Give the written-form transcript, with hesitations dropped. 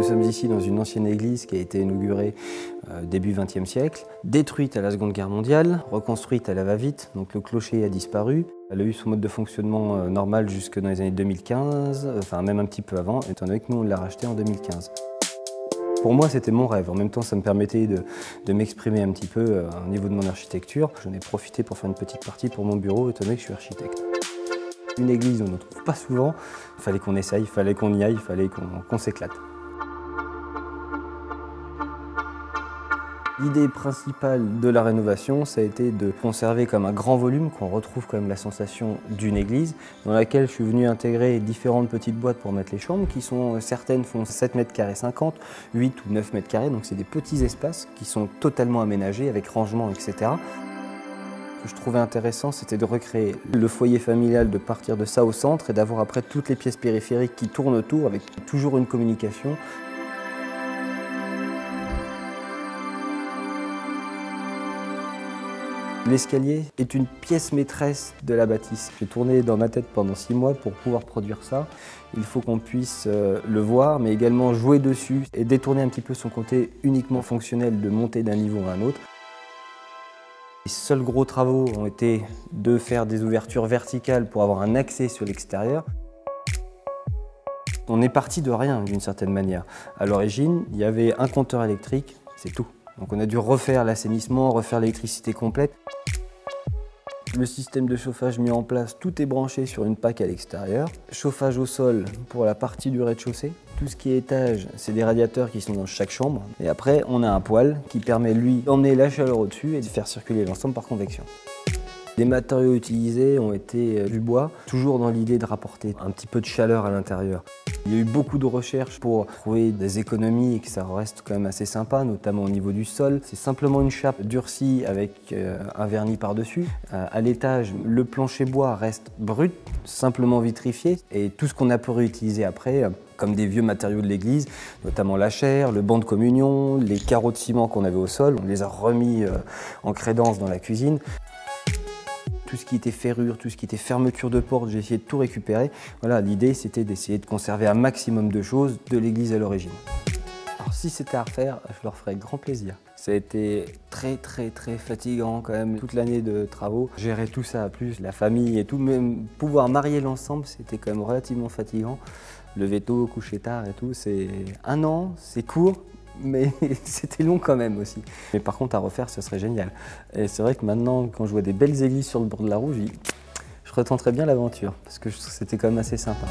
sommes ici dans une ancienne église qui a été inaugurée début XXe siècle, détruite à la Seconde Guerre mondiale, reconstruite à la va-vite, donc le clocher a disparu. Elle a eu son mode de fonctionnement normal jusque dans les années 2015, enfin même un petit peu avant, étant donné que nous on l'a racheté en 2015. Pour moi, c'était mon rêve. En même temps, ça me permettait de m'exprimer un petit peu au niveau de mon architecture. J'en ai profité pour faire une petite partie pour mon bureau, étant donné que je suis architecte. Une église, on n'en trouve pas souvent. Il fallait qu'on essaye, il fallait qu'on y aille, il fallait qu'on s'éclate. L'idée principale de la rénovation, ça a été de conserver comme un grand volume, qu'on retrouve quand même la sensation d'une église, dans laquelle je suis venu intégrer différentes petites boîtes pour mettre les chambres, qui sont, certaines font 7 mètres carrés 50, 8 ou 9 mètres carrés, donc c'est des petits espaces qui sont totalement aménagés avec rangement, etc. Ce que je trouvais intéressant, c'était de recréer le foyer familial, de partir de ça au centre et d'avoir après toutes les pièces périphériques qui tournent autour avec toujours une communication. L'escalier est une pièce maîtresse de la bâtisse. J'ai tourné dans ma tête pendant 6 mois pour pouvoir produire ça. Il faut qu'on puisse le voir, mais également jouer dessus et détourner un petit peu son côté uniquement fonctionnel de monter d'un niveau à un autre. Les seuls gros travaux ont été de faire des ouvertures verticales pour avoir un accès sur l'extérieur. On est parti de rien d'une certaine manière. À l'origine, il y avait un compteur électrique, c'est tout. Donc on a dû refaire l'assainissement, refaire l'électricité complète. Le système de chauffage mis en place, tout est branché sur une PAC à l'extérieur. Chauffage au sol pour la partie du rez-de-chaussée. Tout ce qui est étage, c'est des radiateurs qui sont dans chaque chambre. Et après, on a un poêle qui permet, lui, d'emmener la chaleur au-dessus et de faire circuler l'ensemble par convection. Les matériaux utilisés ont été du bois, toujours dans l'idée de rapporter un petit peu de chaleur à l'intérieur. Il y a eu beaucoup de recherches pour trouver des économies et que ça reste quand même assez sympa, notamment au niveau du sol. C'est simplement une chape durcie avec un vernis par-dessus. À l'étage, le plancher bois reste brut, simplement vitrifié. Et tout ce qu'on a pu réutiliser après, comme des vieux matériaux de l'église, notamment la chaire, le banc de communion, les carreaux de ciment qu'on avait au sol, on les a remis en crédence dans la cuisine. Tout ce qui était ferrure, tout ce qui était fermeture de porte, j'ai essayé de tout récupérer. Voilà, l'idée c'était d'essayer de conserver un maximum de choses de l'église à l'origine. Alors si c'était à refaire, je leur ferais grand plaisir. Ça a été très fatigant quand même, toute l'année de travaux. Gérer tout ça, plus la famille et tout, même pouvoir marier l'ensemble, c'était quand même relativement fatigant. Lever tôt, coucher tard et tout, c'est 1 an, c'est court. Mais c'était long quand même aussi. Mais par contre, à refaire, ce serait génial. Et c'est vrai que maintenant, quand je vois des belles églises sur le bord de la route, je retenterais bien l'aventure, parce que c'était quand même assez sympa.